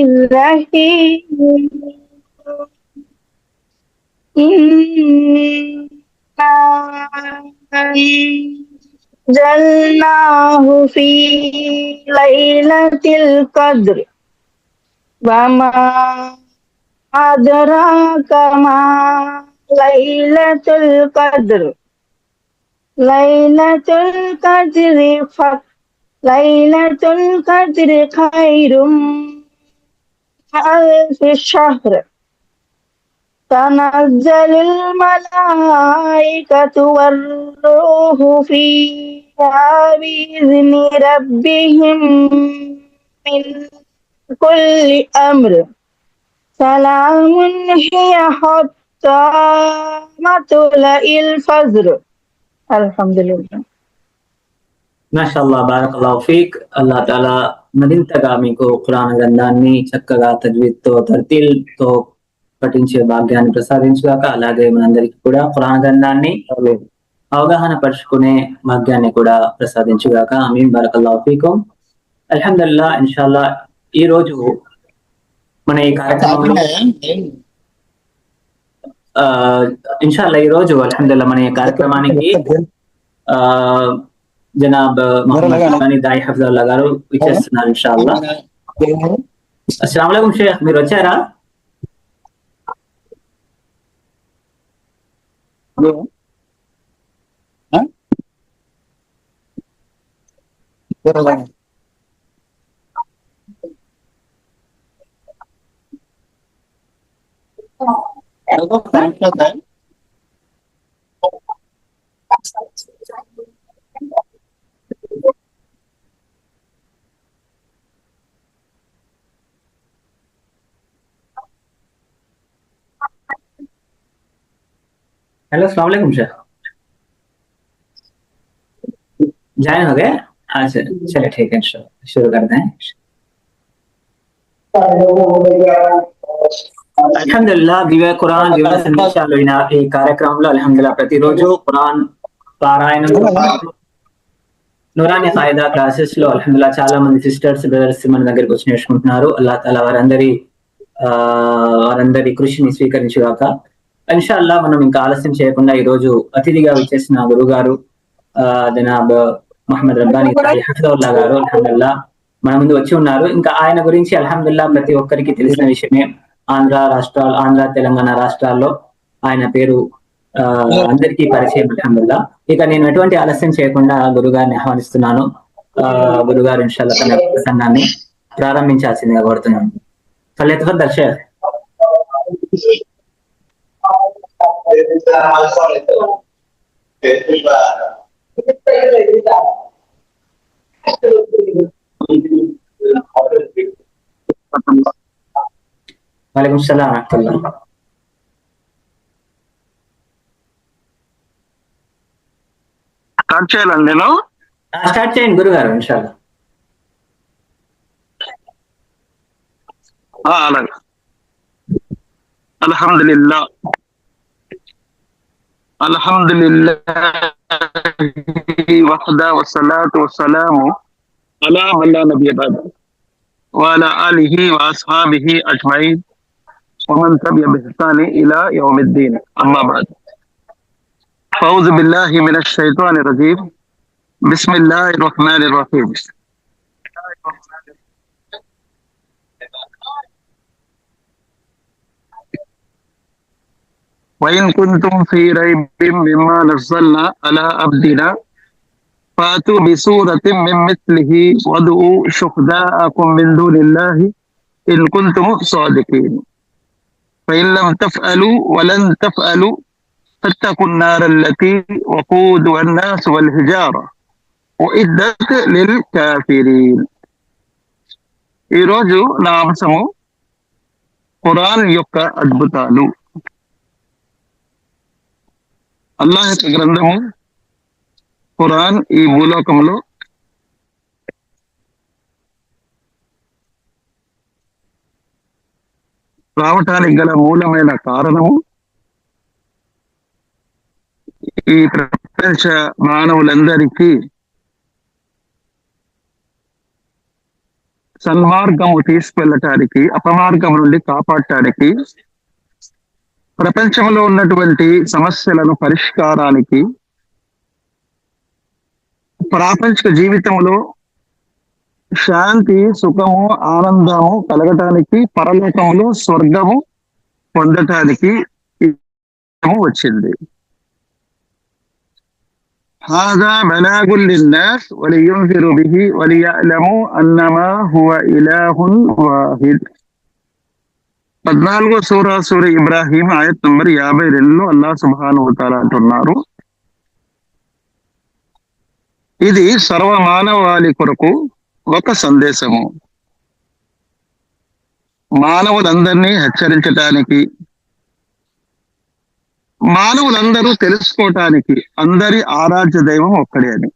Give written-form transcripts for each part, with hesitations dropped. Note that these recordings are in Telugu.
الرحيم إنا أنزلناه في ليلة القدر وما أدراك ما ليلة القدر ليلة القدر ليلة القدر خير من ألف شهر تنزل الملائكة والروح فيها بإذن ربهم من كل أمر سلام هي حتى مطلع الفجر. الحمد لله. మాషాల్లా బారకల్లాహు ఫీక్. అల్లాహ్ తాలా మరింతగా మీకు ఖురాన్ గ్రంథాన్ని చక్కగా తజ్వీద్తో తర్తీల్తో పఠించే భాగ్యాన్ని ప్రసాదించుగాక. అలాగే మనందరికీ కూడా ఖురాన్ గ్రంథాన్ని అవగాహన పరుచుకునే భాగ్యాన్ని కూడా ప్రసాదించుగాక. ఆమీన్. బారకల్లాహు ఫీకుం. అల్హమ్దులిల్లాహ్. ఇన్షాల్లా ఈ రోజు మన ఈ కార్యక్రమంలో అల్హమ్దులిల్లాహ్ మన ఈ కార్యక్రమానికి జనాబ్ మొహమ్మద్ దాయి హఫ్జల్లా గారు ఇచ్చేస్తున్నారు ఇన్షాల్లా. అస్సలాము అలైకుం షేఖ్, మీరు వచ్చారా? हेलो, अस्सलाम वालेकुम शेख। ज्वाइन हो गए? अच्छा चलिए ठीक है, शुरू करते हैं। అల్హమ్దులిల్లాహ్ దివ్య ఖురాన్ దివ్య సందేశాలు ఈ కార్యక్రమంలో అల్హమ్దులిల్లాహ్ ప్రతిరోజు ఖురాన్ పారాయణంతో పాటు నూరాని ఖాయిదా క్లాసెస్ లో అల్హమ్దులిల్లాహ్ చాలా మంది సిస్టర్స్ బ్రదర్స్ మన దగ్గరికి వచ్చి నేర్చుకుంటున్నారు. అల్లాహ్ తాలా వారందరి కృషిని స్వీకరించుగాక. ఇన్షాల్లా మనం ఇంకా ఆలస్యం చేయకుండా ఈ రోజు అతిథిగా విచ్చేసిన గురువు గారు జనాబ్ మొహమ్మద్ రబ్బానీ హఫీజుల్లాహ్ గారు అల్హమ్దులిల్లాహ్ మన ముందు వచ్చి ఉన్నారు. ఇంకా ఆయన గురించి అల్హమ్దులిల్లాహ్ ప్రతి ఒక్కరికి తెలిసిన విషయమే. ఆంధ్ర తెలంగాణ రాష్ట్రాల్లో ఆయన పేరు అందరికీ పరిచయం అల్హమ్దులిల్లాహ్. ఇక నేను ఎటువంటి ఆలస్యం చేయకుండా గురుగారిని ఆహ్వానిస్తున్నాను. గురుగారు ఇన్షాల్లాహ్ తన ప్రసంగాన్ని ప్రారంభించాల్సిందిగా కోరుతున్నాను. ఫలితఫద్దల్ షేఖ్. वालेकुम सलाम रहमतुल्लाह। స్టార్ట్ చేయాలండి నేను? స్టార్ట్ చేయండి గురుగారు ఇన్షాల్లా. అలాగే. అల్హమ్దులిల్లాహ్ అల్హమ్దులిల్లాహి వహదా వస్సలాతు వస్సలాము అలా మన్ లా నబియ్య బఅద వఅలా ఆలిహి వఅస్హాబిహి అజ్మഈన్ వమన్ తబిఅ బిఇహ్సాని ఇలా యౌమిద్దీన్. అమ్మా బఅద్. అఊజు బిల్లాహి మినష్ షైతానిర్ రజీమ్. బిస్మిల్లాహిర్ రహ్మానిర్ రహీమ్. وإن كنتم في ريب مما نزلنا على عبدنا فأتوا بسورة من مثله وادعوا شهداءكم من دون الله إن كنتم صادقين فإن لم تفعلوا ولن تفعلوا فاتقوا النار التي وقودها الناس والحجارة أعدت للكافرين. ఈ రోజు నా అంశము ఖురాన్ యొక్క అద్భుతాలు. అల్లాహ్ యొక్క గ్రంథము ఖురాన్ ఈ భూలోకంలో రావటానికి గల మూలమైన కారణము ఈ ప్రపంచ మానవులందరికీ సన్మార్గము తీసుకెళ్ళటానికి, అపమార్గం నుండి కాపాడటానికి, ప్రపంచంలో ఉన్నటువంటి సమస్యలను పరిష్కారానికి, ప్రాపంచిక జీవితంలో శాంతి, సుఖము, ఆనందము కలగటానికి, పరలోకంలో స్వర్గము పొందటానికి ఈ గ్రంథము వచ్చింది. హాజా బలాగుల్ లిన్నాస్ వలియున్జిరు బిహి వలియఅలము అన్నమా హువ ఇలాహున్ వాహిద్. 14వ సూర ఇబ్రాహీం ఆయత్ నంబర్ 52లో అల్లాహ్ సుబ్హానహు వ తఆలా అంటున్నారు, ఇది సర్వ మానవాళి కొరకు ఒక సందేశము. మానవులందరినీ హెచ్చరించటానికి, మానవులందరూ తెలుసుకోవటానికి అందరి ఆరాధ్య దైవం ఒక్కడే అని.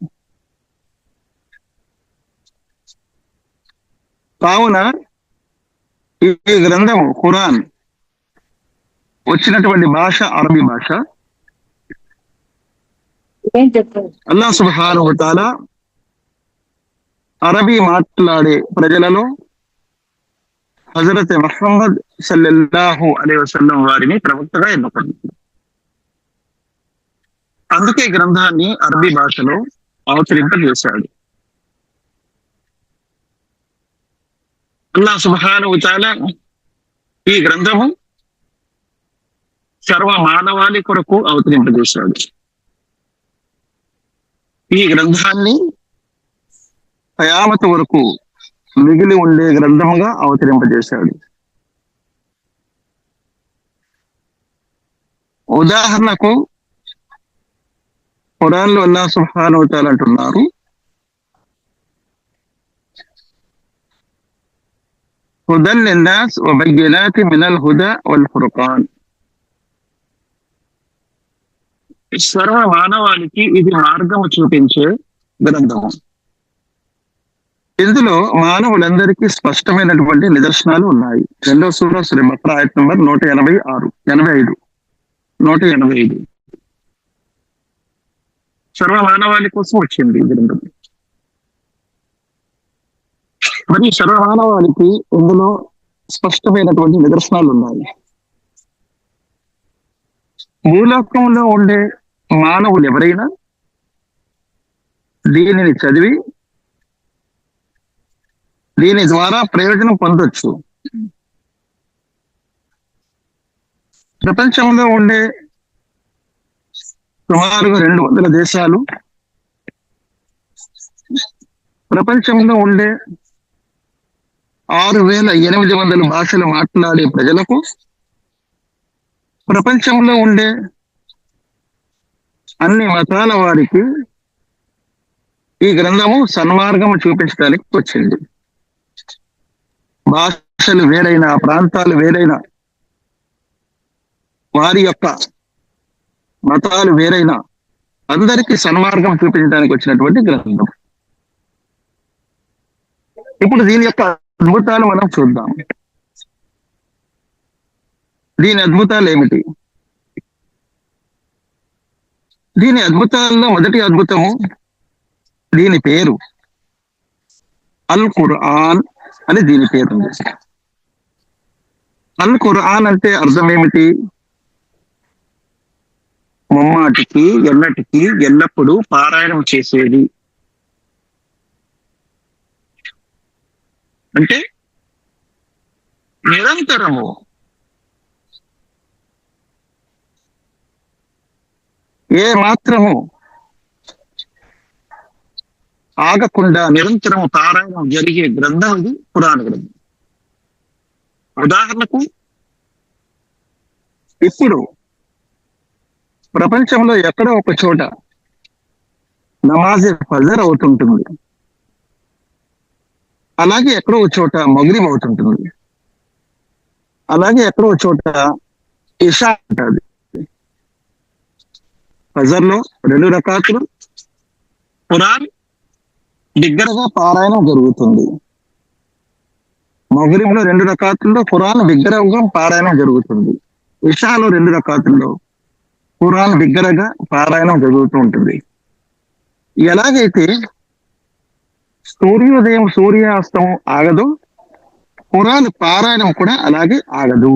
కావున ఈ గ్రంథం ఖురాన్ వచ్చినటువంటి భాష అరబీ భాష. అల్లాహ్ సుబ్హానహు వ తఆలా అరబీ మాట్లాడే ప్రజలలో హజరత్ ముహమ్మద్ సల్లల్లాహు అలైహి వసల్లం వారిని ప్రవక్తగా ఎన్నుకున్నారు. అందుకే గ్రంథాన్ని అరబీ భాషలో అవతరింపజేశాడు. అల్లాహ్ సుబ్హానహు వ తఆలా ఈ గ్రంథము సర్వ మానవాళి కొరకు అవతరింపజేశాడు. ఈ గ్రంథాన్ని కయామతు వరకు మిగిలి ఉండే గ్రంథముగా అవతరింపజేశాడు. ఉదాహరణకు ఖురాన్లో అల్లాహ్ సుబ్హానహు వ తఆలా అంటున్నారు, హుదల్ లిన్నాస్ వ బయ్యినాతి మినల్ హుదా వల్ ఫుర్ఖాన్. సర్వ మానవాళికి ఇది మార్గము చూపించే గ్రంథము. ఇందులో మానవులందరికీ స్పష్టమైనటువంటి నిదర్శనాలు ఉన్నాయి. 2వ సూర బక్రా ఆయత్ నంబర్ 185. సర్వ మానవాళి కోసం వచ్చింది ఈ గ్రంథం. మరి సర్వ మానవాళికి ఇందులో స్పష్టమైనటువంటి నిదర్శనాలు ఉన్నాయి. భూలోకంలో ఉండే మానవులు ఎవరైనా దీనిని చదివి దీని ద్వారా ప్రయోజనం పొందొచ్చు. ప్రపంచంలో ఉండే సుమారుగా 200 దేశాలు, ప్రపంచంలో ఉండే 6800 భాషలు మాట్లాడే ప్రజలకు, ప్రపంచంలో ఉండే అన్ని మతాల వారికి ఈ గ్రంథము సన్మార్గము చూపించడానికి వచ్చింది. భాషలు వేరైనా, ప్రాంతాలు వేరైనా, వారి యొక్క మతాలు వేరైనా అందరికీ సన్మార్గం చూపించడానికి వచ్చినటువంటి గ్రంథం. ఇప్పుడు దీని యొక్క అద్భుతాలు మనం చూద్దాం. దీని అద్భుతాలు ఏమిటి? దీని అద్భుతాల్లో మొదటి అద్భుతము దీని పేరు అల్ ఖురాన్ అని దీని పేరు ఉంది. అల్ ఖురాన్ అంటే అర్థం ఏమిటి? ముమ్మాటికి, ఎన్నటికి, ఎల్లప్పుడూ పారాయణం చేసేది. అంటే నిరంతరము ఏ మాత్రము ఆగకుండా నిరంతరము పారాయణం జరిగే గ్రంథం ఇది ఖురాన్ గ్రంథం. ఉదాహరణకు ఇప్పుడు ప్రపంచంలో ఎక్కడో ఒక చోట నమాజ్ ఫజర్ అవుతుంటుంది, అలాగే ఎక్కడో ఒక చోట మగ్రిబ్ అవుతుంటుంది, అలాగే ఎక్కడో ఒక చోట ఇషా ఉంటుంది. ఫజర్లో 2 రకాతులు ఖురాన్ బిగ్గరగా పారాయణం జరుగుతుంది. మగ్రిబ్లో 2 రకాతుల్లో ఖురాన్ బిగ్గరగా పారాయణం జరుగుతుంది. ఇషాలో 2 రకాతుల్లో ఖురాన్ బిగ్గరగా పారాయణం జరుగుతూ ఉంటుంది. ఎలాగైతే సూర్యోదయం సూర్యాస్తమం ఆగదు, ఖురాన్ పారాయణం కూడా అలాగే ఆగదు.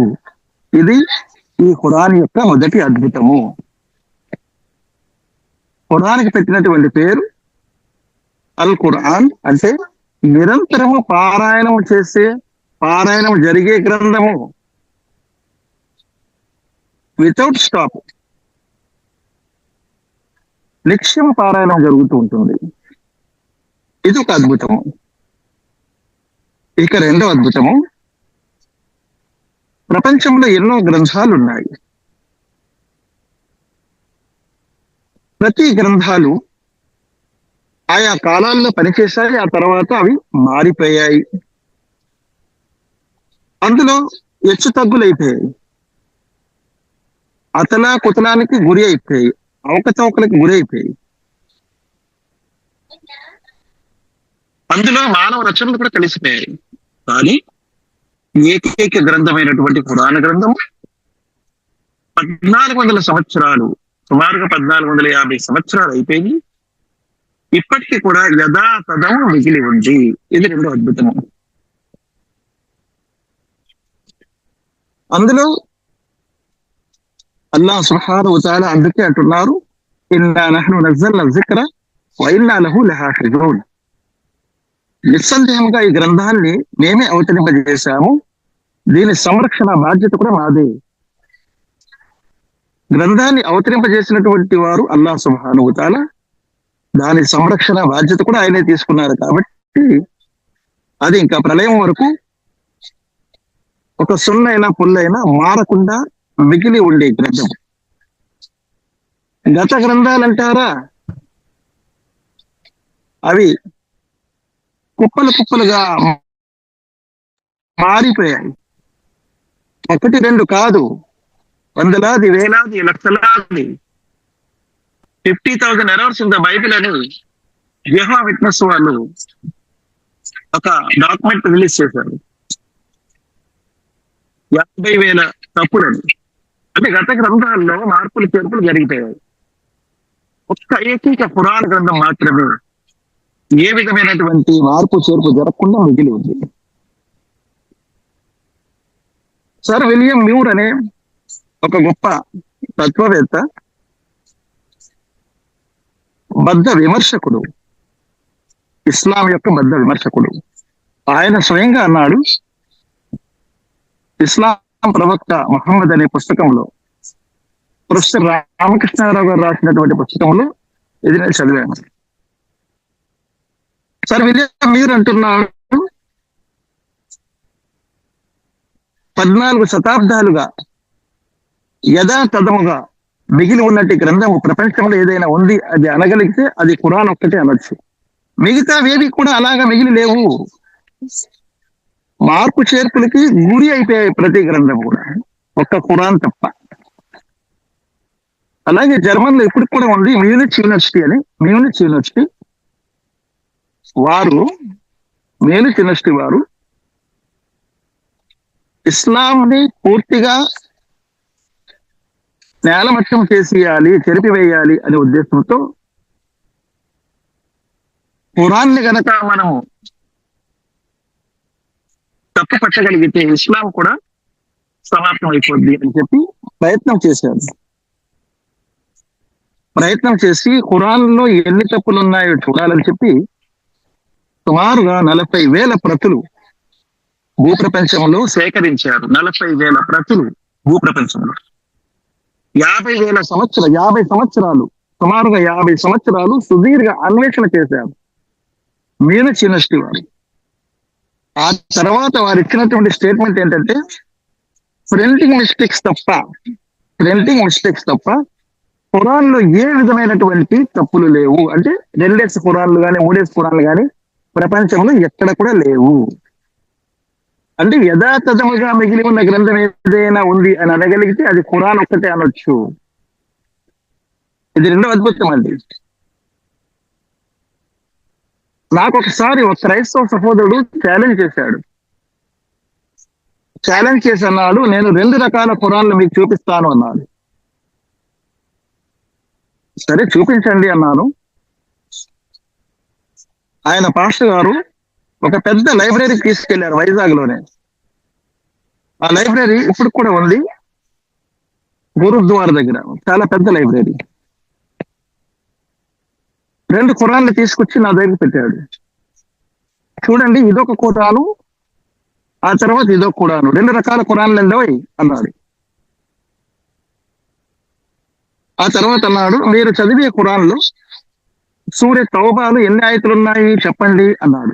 ఇది ఈ ఖురాన్ యొక్క మొదటి అద్భుతము. ఖురాన్కి పెట్టినటువంటి పేరు అల్ ఖురాన్, అంటే నిరంతరము పారాయణం జరిగే గ్రంథము, వితౌట్ స్టాప్, నిత్యం పారాయణం జరుగుతూ ఉంటుంది. ఇది ఒక అద్భుతము. ఇక రెండో అద్భుతము, ప్రపంచంలో ఎన్నో గ్రంథాలు ఉన్నాయి. ప్రతి గ్రంథాలు ఆయా కాలాల్లో పనిచేశాయి, ఆ తర్వాత అవి మారిపోయాయి. అందులో హెచ్చు తగ్గులైపోయాయి, అతలా కుతలానికి గురి అయిపోయాయి, అవకతవకలకు గురి అయిపోయాయి. అందులో మానవ రచనలు కూడా కలిసిపోయాయి. కానీ ఏకైక గ్రంథమైనటువంటి ఖురాన్ గ్రంథం 1400 సంవత్సరాలు, సుమారుగా 1450 సంవత్సరాలు అయిపోయింది, ఇప్పటికీ కూడా యథాతథం మిగిలి ఉంది. ఇది రెండో అద్భుతము. అందులో అల్లాహ్ సుబ్హానహు వ తఆలా అందుకే అంటున్నారు, ఇన్నా నహ్ను నజ్జల్నా జిక్ర వ ఇన్నా లహు లహాఫిజూన్. నిస్సందేహంగా ఈ గ్రంథాన్ని మేమే అవతరింపజేశాము, దీని సంరక్షణ బాధ్యత కూడా మాదే. గ్రంథాన్ని అవతరింపజేసినటువంటి వారు అల్లాహ్ సుబ్హానహు వ తఆలా, దాని సంరక్షణ బాధ్యత కూడా ఆయనే తీసుకున్నారు. కాబట్టి అది ఇంకా ప్రళయం వరకు ఒక సున్నైనా పుల్లైనా మారకుండా మిగిలి ఉండే గ్రంథం. గత గ్రంథాలంటారా, అవి కుప్పలుగా మారిపోయాయి. ఒకటి రెండు కాదు, వందలాది, వేలాది, లక్షలాది, 50,000 ఎర్రర్స్ ఇన్ ద బైబిల్ అని యెహోవా విట్నెస్ వాళ్ళు ఒక డాక్యుమెంట్ రిలీజ్ చేశారు. 50,000 తప్పులని. అంటే గత గ్రంథాల్లో మార్పులు చేర్పులు జరిగిపోయాయి. ఒక్క ఏకైక ఖురాన్ గ్రంథం మాత్రమే ఏ విధమైనటువంటి మార్పు చేర్పు జరగకుండా మిగిలి ఉంది. సర్ విలియం మ్యూర్ అనే ఒక గొప్ప తత్వవేత్త, బద్ధ విమర్శకుడు, ఇస్లాం యొక్క బద్ధ విమర్శకుడు, ఆయన స్వయంగా అన్నాడు, ఇస్లాం ప్రవక్త మహమ్మద్ అనే పుస్తకంలో, ప్రొఫెసర్ రామకృష్ణారావు గారు రాసినటువంటి పుస్తకంలో ఇది నేను చదివాను. సర్ విలియం మ్యూర్ అంటున్నాడు, 14 శతాబ్దాలుగా యథాతథముగా మిగిలి ఉన్నట్టు గ్రంథము ప్రపంచంలో ఏదైనా ఉంది అది అనగలిగితే అది ఖురాన్ ఒక్కటే అనొచ్చు. మిగతావేవి కూడా అలాగా మిగిలి లేవు. మార్పు చేర్పులకి గురి అయిపోయాయి ప్రతి గ్రంథం కూడా, ఒక్క ఖురాన్ తప్ప. అలాగే జర్మన్ లో ఇప్పటికి కూడా ఉంది మ్యూనిచ్ యూనివర్సిటీ వారు, మ్యూనిచ్ యూనివర్సిటీ వారు ఇస్లాంని పూర్తిగా నేలమట్టం చేసేయాలి, చెరిపివేయాలి అనే ఉద్దేశంతో ఖురాన్ని గనక మనము తప్పు పట్టగలిగితే ఇస్లాం కూడా సమాప్తం అయిపోద్ది అని చెప్పి ప్రయత్నం చేసి ఖురాన్లో ఎన్ని తప్పులు ఉన్నాయో చూడాలని చెప్పి సుమారుగా 40,000 ప్రతులు భూప్రపంచంలో సేకరించారు. 40,000 ప్రతులు భూప్రపంచంలో. 50 సంవత్సరాలు, సుమారుగా 50 సంవత్సరాలు సుదీర్ఘ అన్వేషణ చేశారు మ్యూనిచ్ యూనివర్సిటీ వారు. ఆ తర్వాత వారు ఇచ్చినటువంటి స్టేట్మెంట్ ఏంటంటే, ప్రింటింగ్ మిస్టేక్స్ తప్ప ఖురాన్లో ఏ విధమైనటువంటి తప్పులు లేవు. అంటే 2 ఖురాన్లు కానీ 3 ఖురాన్లు కానీ ప్రపంచంలో ఎక్కడ కూడా లేవు. అంటే యథాతథముగా మిగిలి ఉన్న గ్రంథం ఏదైనా ఉంది అని అనగలిగితే అది ఖురాన్ ఒక్కటే అనొచ్చు. ఇది రెండో అద్భుతం అండి. నాకు ఒకసారి ఒక క్రైస్తవ సహోదరుడు ఛాలెంజ్ చేసి అన్నాడు, నేను 2 రకాల ఖురాన్లు మీకు చూపిస్తాను అన్నాడు. సరే చూపించండి అన్నాను. ఆయన పాస్టర్ గారు ఒక పెద్ద లైబ్రరీకి తీసుకెళ్లారు వైజాగ్ లోనే. ఆ లైబ్రరీ ఇప్పుడు కూడా ఉంది, గురుద్వార దగ్గర, చాలా పెద్ద లైబ్రరీ. 2 ఖురాన్లు తీసుకొచ్చి నా దగ్గర పెట్టాడు. చూడండి, ఇదొక ఖురాను, ఆ తర్వాత ఇదొక ఖురాను, 2 రకాల ఖురాన్లు ఉండవు అన్నాడు. ఆ తర్వాత అన్నాడు, మీరు చదివే ఖురాన్లో సూర్య తౌబాలు ఎన్ని ఆయతులు ఉన్నాయి చెప్పండి అన్నాడు.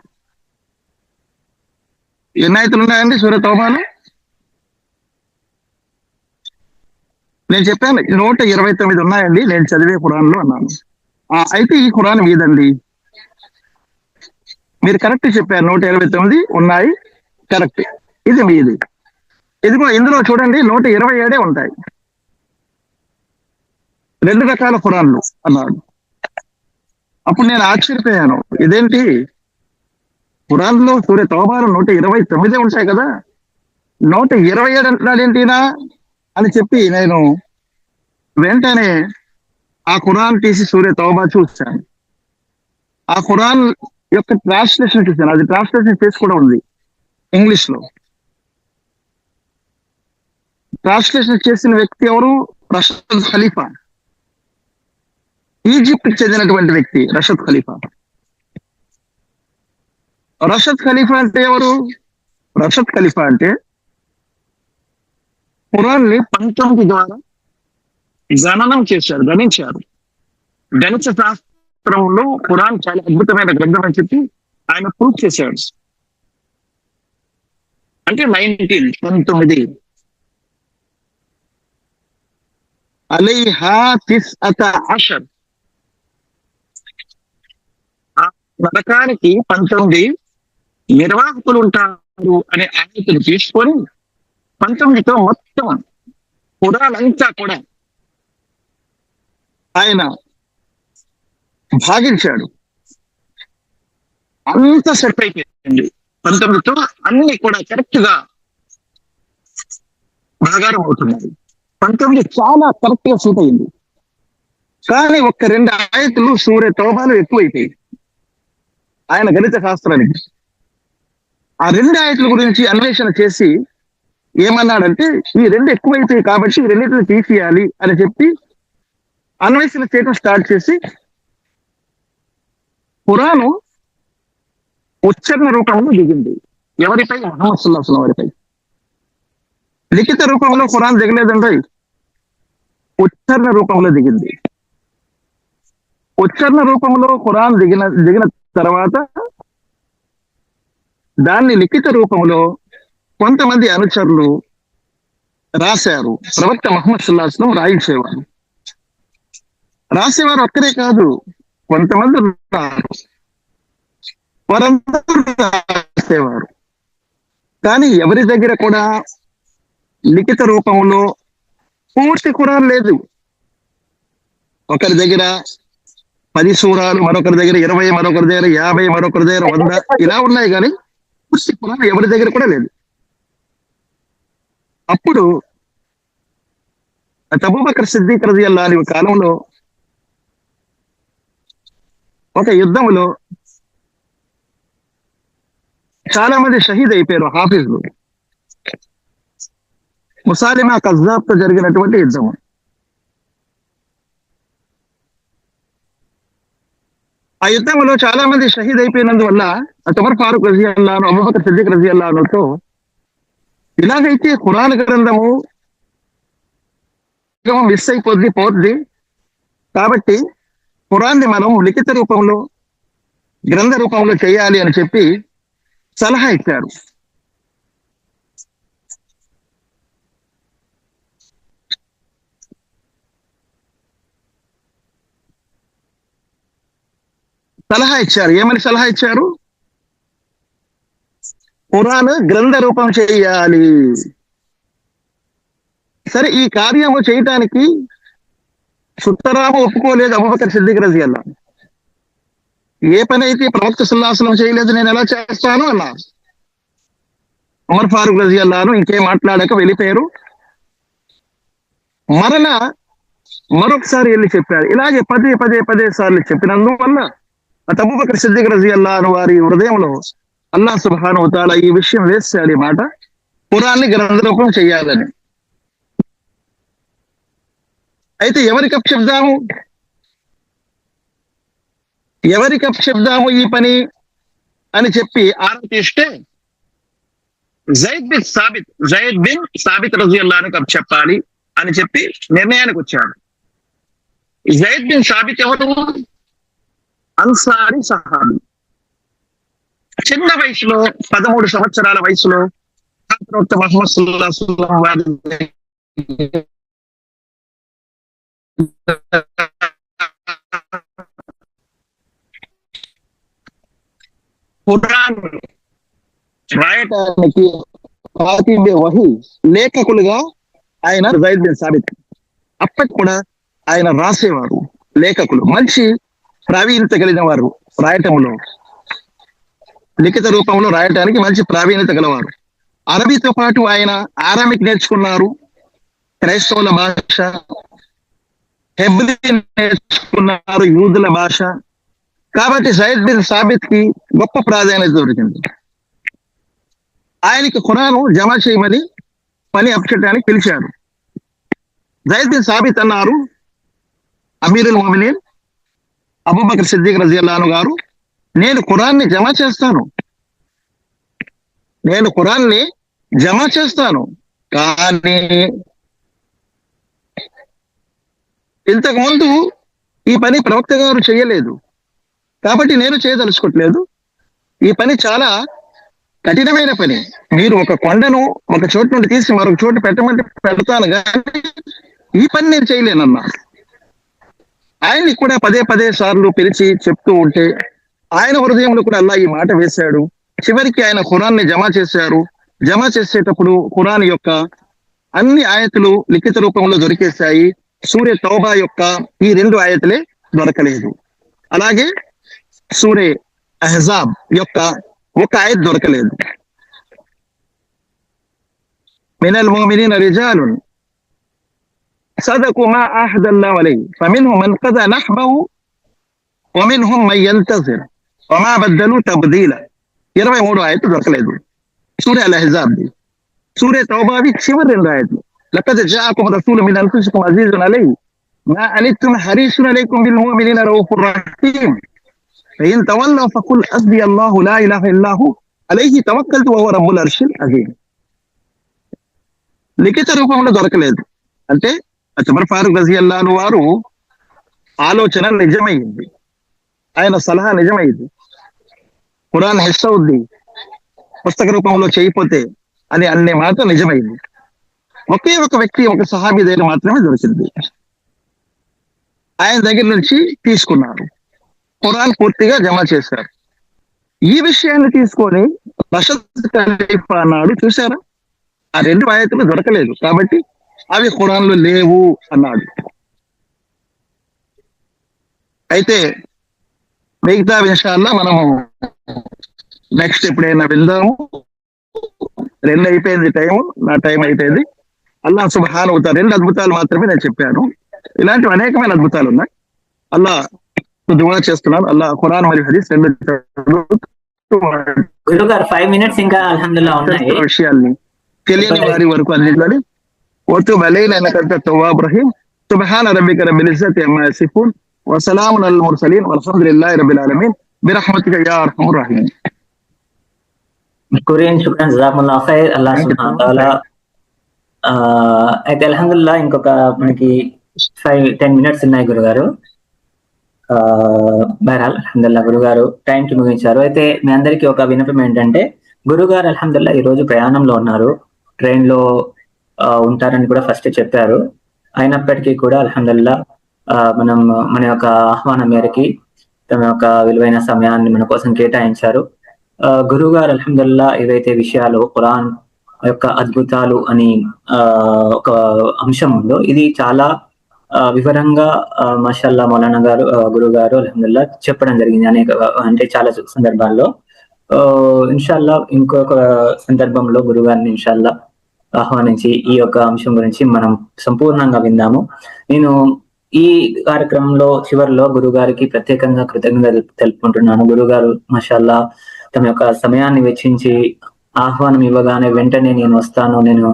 ఎన్ని ఆయతులు ఉన్నాయండి సూర్య తౌబాలు? నేను చెప్పాను 129 ఉన్నాయండి నేను చదివే ఖురాన్లో అన్నాను. అయితే ఈ ఖురాన్ మీదండి. మీరు కరెక్ట్ చెప్పారు, 129 ఉన్నాయి, కరెక్ట్, ఇది మీది. ఇదిగో ఇందులో చూడండి 127 ఉంటాయి, 2 రకాల ఖురాన్లు అన్నాడు. అప్పుడు నేను ఆశ్చర్యపోయాను, ఇదేంటి ఖురాన్లో సూర్య తౌబాలు 129 ఉంటాయి కదా, 127 అంటున్నాడేంటినా అని చెప్పి నేను వెంటనే ఆ ఖురాన్ తీసి సూర్య తౌబా చూశాను. ఆ ఖురాన్ యొక్క ట్రాన్స్లేషన్ చూశాను, అది ట్రాన్స్లేషన్ చేసి కూడా ఉంది ఇంగ్లీష్ లో. ట్రాన్స్లేషన్ చేసిన వ్యక్తి ఎవరు? రషద్ ఖలీఫా, ఈజిప్ట్ కి చెందినటువంటి వ్యక్తి రషద్ ఖలీఫా. రషద్ ఖలీఫా అంటే ఎవరు? రషద్ ఖలీఫా అంటే ఖురాన్ని 19 ద్వారా గణనం చేశారు, గణించారు. గణిత శాస్త్రంలో ఖురాన్ చాలా అద్భుతమైన గ్రంథం అని చెప్పి ఆయన ప్రూవ్ చేశాడు. అంటే 19 అలైహా తిస్అత అషర్, ఆ నరకానికి 19 నిర్వాహకులు ఉంటారు అనే ఆయతను తీసుకొని 19తో మొత్తం ఖురాన్ అంతా కూడా ఆయన భాగించాడు. అంత సెట్ అయిపోయింది 19తో, అన్ని కూడా కరెక్ట్ గా భాగారం అవుతున్నాయి. 19 చాలా కరెక్ట్ గా సూట్ అయింది. కానీ ఒక్క 2 ఆయతులు సూర్య తౌబాలు ఎక్కువైపోయాయి ఆయన గణిత శాస్త్రానికి. ఆ 2 ఆయతుల గురించి అన్వేషణ చేసి ఏమన్నాడంటే, ఈ 2 ఎక్కువైపోయాయి కాబట్టి ఈ 2 తీసేయాలి అని చెప్పి అన్వేషణ చేయడం స్టార్ట్ చేసి ఖురాను ఉచ్చారణ రూపంలో దిగింది. ఎవరిపై? ముహమ్మద్ సల్లల్లాహు అలైహి వసల్లం వారిపై. లిఖిత రూపంలో ఖురాన్ దిగలేదండి, ఉచ్చారణ రూపంలో దిగింది. ఉచ్చారణ రూపంలో ఖురాన్ దిగిన తర్వాత దాన్ని లిఖిత రూపంలో కొంతమంది అనుచరులు రాశారు. ప్రవక్త ముహమ్మద్ సల్లల్లాహు అలైహి వసల్లం రాయించేవారు. రాసేవారు ఒక్కరే కాదు, కొంతమంది ఉన్నారు, వారందరూ రాసేవారు. కానీ ఎవరి దగ్గర కూడా లిఖిత రూపంలో పూర్తి ఖురాన్ లేదు. ఒకరి దగ్గర 10 సూరాలు, మరొకరి దగ్గర 20, మరొకరి దగ్గర 50, మరొకరి దగ్గర 100 ఇలా ఉన్నాయి, కానీ పూర్తి ఖురాన్ ఎవరి దగ్గర కూడా లేదు. అప్పుడు అబూబకర్ సిద్దీక్ రజియల్లాహు అన్హు కాలంలో ఒక యుద్ధంలో చాలా మంది షహీద్ అయిపోయారు హాఫీజ్లు. ముసాలిమా కజ్జాబ్ తో జరిగినటువంటి యుద్ధం. ఆ యుద్ధంలో చాలా మంది షహీద్ అయిపోయినందువల్ల ఉమర్ ఫారూక్ రజియల్లాహు అన్హు, అబూబకర్ సిద్దీక్ రజియల్లాహు అన్హుతో, ఇలాగైతే ఖురాన్ గ్రంథము మిస్ పోద్ది, కాబట్టి ఖురాన్ని మనం లిఖిత రూపంలో, గ్రంథ రూపంలో చేయాలి అని చెప్పి సలహా ఇచ్చారు. ఏమని సలహా ఇచ్చారు? ఖురాన్ గ్రంథ రూపం చేయాలి. సరే, ఈ కార్యము చేయటానికి సుత్తరాము ఒప్పుకోలేదు అబూబకర్ సిద్దీక్ రజియల్లాహు అన్హు. ఏ పని అయితే ప్రవక్త సల్లల్లాహు అలైహి వసల్లం చేయలేదు నేను ఎలా చేస్తాను అన్నారు. ఉమర్ ఫారూక్ రజియల్లాహు అన్హు ఇంకేం మాట్లాడాక వెళ్ళిపోయారు. మరొకసారి వెళ్ళి చెప్పారు. ఇలాగే పదే సార్లు చెప్పినందువల్ల అటు అబూబకర్ సిద్దిక్ రజియల్లాహు అన్హు వారి హృదయంలో అల్లాహ్ సుబ్హానహు వ తఆలా ఈ విషయం వేశాడు, ఈ మాట ఖురాన్ని గ్రంథ రూపం చేయాలని. అయితే ఎవరికి అప్పచెప్దాము ఈ పని అని చెప్పి ఆలోచిస్తే జైద్ బిన్ సాబిత్ రజియల్లాహు అన్హుకు అప్పచెప్పాలి అని చెప్పి నిర్ణయానికి వచ్చాడు. జైద్ బిన్ సాబిత్ ఎవరు? అన్సారీ సహాబీ. చిన్న వయసులో 13 సంవత్సరాల వయసులో ప్రవక్త ముహమ్మద్ సల్లల్లాహు అలైహి వసల్లం వారి ఖురాన్ రాయటానికి వహీ లేఖకులుగా ఆయన జైద్ బిన్ సాబిత్. అప్పటి కూడా ఆయన రాసేవారు, లేఖకులు, మంచి ప్రావీణ్యత కలిగిన వారు, రాయటంలో లిఖిత రూపంలో రాయటానికి మంచి ప్రావీణ్యత గలవారు. అరబీతో పాటు ఆయన ఆరామిక్ నేర్చుకున్నారు, క్రైస్తవుల భాష, హెబ్రీ నేర్చుకున్నారు, యూదుల భాష. కాబట్టి జైద్ బిన్ సాబిత్ కి గొప్ప ప్రాధాన్యత దొరికింది. ఆయనకి ఖురాను జమ చేయమని పని అప్పచెప్పడానికి పిలిచారు. జైద్ బిన్ సాబిత్ అన్నారు, అమీరుల్ ముమినీన్ అబూబకర్ సిద్దిక్ రజియల్లాహు అన్హు గారు, నేను ఖురాన్ని జమ చేస్తాను, కానీ ఇంతకు ముందు ఈ పని ప్రవక్త గారు చేయలేదు, కాబట్టి నేను చేయదలుచుకోవట్లేదు. ఈ పని చాలా కఠినమైన పని. మీరు ఒక కొండను ఒక చోటు నుండి తీసి మరొక చోటు పెట్టమంటే పెడతాను, కానీ ఈ పని నేను చేయలేనన్నా. ఆయన్ని కూడా పదే సార్లు పిలిచి చెప్తూ ఉంటే ఆయన హృదయంలో కూడా అల్లాహ్ ఈ మాట వేశాడు. చివరికి ఆయన ఖురాన్ని జమ చేశారు. జమ చేసేటప్పుడు ఖురాన్ యొక్క అన్ని ఆయతులు లిఖిత రూపంలో దొరికేశాయి. సూరే తౌబా యొక్క ఈ 2 ఆయతులే దొరకలేదు. అలాగే సూరే అహ్జాబ్ యొక్క ఒక ఆయత్ దొరకలేదు. మినల్ ముమినీన రిజాలున్ సదకు మా అహదల్లాహు అలైహి ఫమిన్హుం మన్ ఖదా నహ్బహు వమిన్హుం మన్ యంతజిర్ వమా బద్దలు తబ్దీలా. 23 ఆయతలు దొరకలేదు సూరే అల్ అహ్జాబ్ ది. సూరే తౌబావి చివరి 2 ఆయతలు, లఖద్ జాఅకుమ్ రసూలున్ మిన్ అన్ఫుసికుమ్ అజీజున్ అలైహి మా అనిత్తుమ్ హరీసున్ అలైకుమ్ బిల్ ముమినీన రౌఫుర్ రహీమ్ ఫఇన్ తవల్లవ్ ఫకుల్ హస్బి అల్లాహు లా ఇలాహ ఇల్లా హు అలైహి తవక్కల్తు వహువ రబ్బుల్ అర్షిల్ అజీమ్. లిఖిత రూపంలో దొరకలేదు అంటే ఉమర్ ఫారూక్ రజియల్లాహు అన్హు వారు ఆలోచన నిజమైంది, ఆయన సలహా నిజమైంది. ఖురాన్ హిస్ అవుద్ది పుస్తక రూపంలో చేయకపోతే అని అనే మాట నిజమైంది. ఒకే ఒక వ్యక్తి, ఒక సహాబీ దగ్గర మాత్రమే దొరికింది. ఆయన దగ్గర నుంచి తీసుకున్నారు, ఖురాన్ పూర్తిగా జమ చేశారు. ఈ విషయాన్ని తీసుకొని రషద్ ఖలీఫా అన్నాడు, చూసారా ఆ 2 ఆయతులు దొరకలేదు కాబట్టి అవి ఖురాన్లో లేవు అన్నాడు. అయితే మిగతా విషయాల్లో మనము నెక్స్ట్ ఎప్పుడైనా వెళ్దాము. 2 అయిపోయింది టైం, నా టైం అయిపోయింది. అల్లాహ్ సుబ్హానహు వ తఆలా 2 అద్భుతాలు మాత్రమే నేను చెప్పాను. ఇలాంటివి అనేకమైన అద్భుతాలు ఉన్నాయి. అల్లాహ్ దుఆ చేస్తున్నాను, అల్లాహ్ ఖురాన్ మరియు హదీస్ 2 గురుగారు 5 minutes ఇంకా అల్హమ్దులిల్లాహ్ ఉన్నాయి. విషయాల్ని తెలియని వారి వరకు అందించాలి. وتب علينا انك انت التواب الرحيم. سبحان ربك رب العزة عما يصفون وسلام على المرسلين والحمد لله رب العالمين برحمتك يا ارحم الراحمين. కురియన్ శుక్రన్ జజాకుముల్లాహ్ ఖైర్. అల్లాహ్ సుబ్హానహు వ తఆలా. అయితే అల్హమ్దులిల్లాహ్ ఇంకొక మనకి 5-10 minutes ఉన్నాయి గురుగారు. బహరాల్ అల్హమ్దులిల్లాహ్ గురుగారు టైం కి ముగించారు. అయితే మీ అందరికీ ఒక విన్నపం ఏంటంటే, గురుగారు అల్హమ్దులిల్లాహ్ ఈ రోజు ప్రయాణంలో ఉన్నారు, ట్రైన్ లో ఉంటారని కూడా ఫస్ట్ చెప్పారు. అయినప్పటికీ కూడా అల్హమ్దులిల్లాహ్ మనం మన యొక్క ఆహ్వానం మేరకి తమ యొక్క విలువైన సమయాన్ని మన కోసం కేటాయించారు. గురువు గారు అల్హమ్దులిల్లాహ్ ఏవైతే విషయాలు ఖురాన్ యొక్క అద్భుతాలు అని ఒక అంశం ఉందో, ఇది చాలా వివరంగా మాషాల్లా మౌలానా గారు గురువు గారు అల్హమ్దులిల్లాహ్ చెప్పడం జరిగింది అనేక, అంటే చాలా సందర్భాల్లో. ఇన్షాల్లా ఇంకొక సందర్భంలో గురువు గారిని ఇన్షాల్లా ఆహ్వానించి ఈ యొక్క అంశం గురించి మనం సంపూర్ణంగా విందాము. నేను ఈ కార్యక్రమంలో చివరిలో గురువు గారికి ప్రత్యేకంగా కృతజ్ఞతలు తెలుపుకుంటున్నాను. గురుగారు మాషాల్లా తమ యొక్క సమయాన్ని వెచ్చించి ఆహ్వానం ఇవ్వగానే వెంటనే నేను వస్తాను, నేను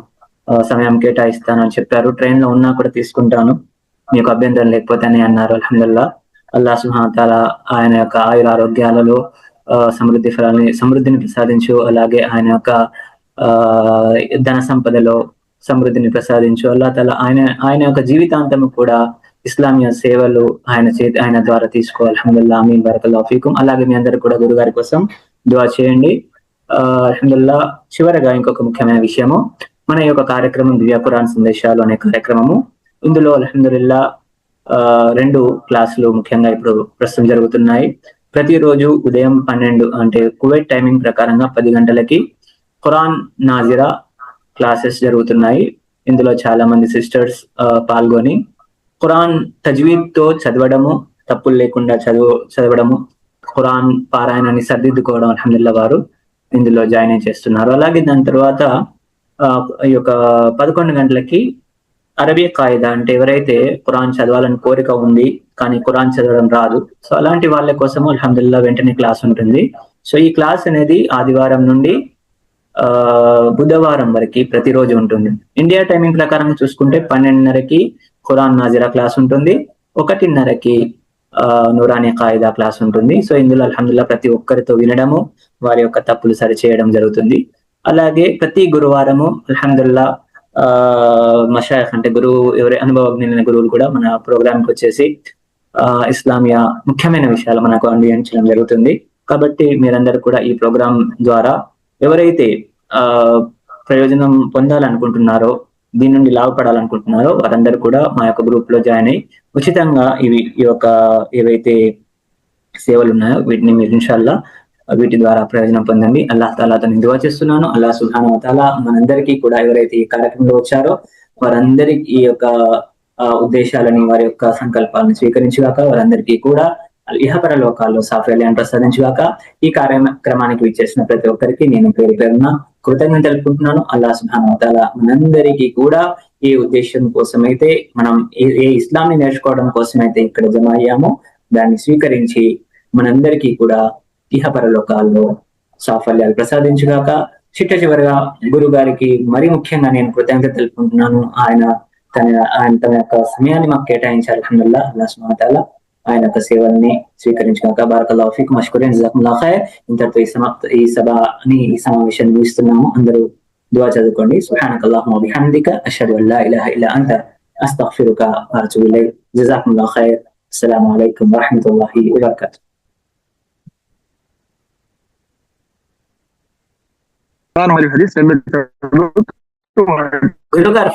సమయం కేటాయిస్తాను అని చెప్పారు. ట్రైన్ లో ఉన్నా కూడా తీసుకుంటాను, మీకు అభ్యంతరం లేకపోతే అని అన్నారు. అల్హమ్దులిల్లాహ్. అల్లాహ్ సుబ్హానహు వ తఆలా ఆయన యొక్క ఆయుర ఆరోగ్యాలలో సమృద్ధిని ప్రసాదించు. అలాగే ఆయన యొక్క ధన సంపదలో సమృద్ధిని ప్రసాదించు. అల్లాహ్ తఆలా ఆయన యొక్క జీవితాంతం కూడా ఇస్లామీయ సేవలు ఆయన ద్వారా తీసుకోవాలి. అల్హమ్దులిల్లాహ్. ఆమీన్. బరకల్లాహు ఫీకుం. అలాగే మీ అందరూ కూడా గురుగారి కోసం దుఆ చేయండి. అల్హమ్దులిల్లాహ్. చివరగా ఇంకొక ముఖ్యమైన విషయము, మన యొక్క కార్యక్రమం దివ్య ఖురాన్ సందేశాలు అనే కార్యక్రమము. ఇందులో అల్హమ్దులిల్లాహ్ 2 క్లాసులు ముఖ్యంగా ఇప్పుడు ప్రస్తుతం జరుగుతున్నాయి. ప్రతిరోజు ఉదయం 12 అంటే కువైట్ టైమింగ్ ప్రకారంగా 10 గంటలకి ఖురాన్ నాజిరా క్లాసెస్ జరుగుతున్నాయి. ఇందులో చాలా మంది సిస్టర్స్ పాల్గొని ఖురాన్ తజ్వీద్ తో చదవడము, తప్పులు లేకుండా చదవడము, ఖురాన్ పారాయణాన్ని సర్దిద్దుకోవడం అల్హమ్దులిల్లాహ్ వారు ఇందులో జాయిన్ చేస్తున్నారు. అలాగే దాని తర్వాత ఈ యొక్క 11 గంటలకి అరబీ కాయిదా, అంటే ఎవరైతే ఖురాన్ చదవాలని కోరిక ఉంది కానీ ఖురాన్ చదవడం రాదు, సో అలాంటి వాళ్ళ కోసము అల్హమ్దులిల్లాహ్ వెంటనే క్లాస్ ఉంటుంది. సో ఈ క్లాస్ అనేది ఆదివారం నుండి బుధవారం వరకు ప్రతిరోజు ఉంటుంది. ఇండియా టైమింగ్ ప్రకారం చూసుకుంటే 12:30కి ఖురాన్ నాజిరా క్లాస్ ఉంటుంది, 1:30కి నూరానీ కాయిదా క్లాస్ ఉంటుంది. సో ఇందులో అల్హమ్దులిల్లాహ్ ప్రతి ఒక్కరితో వినడము, వారి యొక్క తప్పులు సరిచేయడం జరుగుతుంది. అలాగే ప్రతి గురువారము అల్హమ్దులిల్లాహ్ మషాయిఖ్ అంటే గురువు, ఎవరి అనుభవజ్ఞులైన గురువులు కూడా మన ప్రోగ్రామ్కి వచ్చేసి ఇస్లామియా ముఖ్యమైన విషయాలు మనకు అందించడం జరుగుతుంది. కాబట్టి మీరందరూ కూడా ఈ ప్రోగ్రాం ద్వారా ఎవరైతే ప్రయోజనం పొందాలనుకుంటున్నారో, దీని నుండి లాభపడాలనుకుంటున్నారో వారందరూ కూడా మా యొక్క గ్రూప్ లో జాయిన్ అయ్యి ఉచితంగా ఈ యొక్క ఏవైతే సేవలు ఉన్నాయో వీటిని మీరు ఇన్షాల్లా వీటి ద్వారా ప్రయోజనం పొందండి. అల్లాహ్ తాలాతో నేను దుఆ చేస్తున్నాను. అల్లాహ్ సుబ్హానహు వ తఆలా మనందరికీ కూడా, ఎవరైతే ఈ కార్యక్రమంలో వచ్చారో వారందరికీ ఈ యొక్క ఉద్దేశాలని, వారి యొక్క సంకల్పాలను స్వీకరించుగాక. వారందరికీ కూడా ఇహపర లోకాల్లో సాఫల్యాన్ని ప్రసాదించుగాక. ఈ కార్యక్రమానికి విచ్చేసిన ప్రతి ఒక్కరికి నేను పేరు పేరున కృతజ్ఞతలు తెలుపుకుంటున్నాను. అల్లాహ్ సుబ్హానహు వ తఆలా మనందరికీ కూడా ఏ ఉద్దేశం కోసమైతే మనం ఏ ఇస్లాంని నేర్చుకోవడం కోసమైతే ఇక్కడ జమ అయ్యామో దాన్ని స్వీకరించి మనందరికీ కూడా ఇహపర లోకాల్లో సాఫల్యాలు ప్రసాదించుగాక. చివరిగా గురువు గారికి మరి ముఖ్యంగా నేను కృతజ్ఞత తెలుపుకుంటున్నాను. ఆయన తన యొక్క సమయాన్ని మాకు కేటాయించారు. అల్హమ్దులిల్లాహ్. అల్లాహ్ సుబ్హానహు వ తఆలా ఆయన యొక్క సేవల్ని స్వీకరించుగాక. బారకల్లాహు ఫీకుం మష్కూరన్ జజాకుముల్లాహు ఖైర్. ఇంతటితో ఈ సమావేశాన్ని ముగిస్తున్నాము. అందరూ దుఆ చదువుకోండి. సుబ్హానకల్లాహుమ్మ వ బిహమ్దిక అష్హదు అన్ లా ఇలాహా ఇల్లా అంత అస్తగ్ఫిరుక వ అతూబు ఇలైక్. జజాకుముల్లాహు ఖైర్. అస్సలాము అలైకుం వ రహ్మతుల్లాహి వ బరకాతుహు. మరియు హదీస్ గురుగారు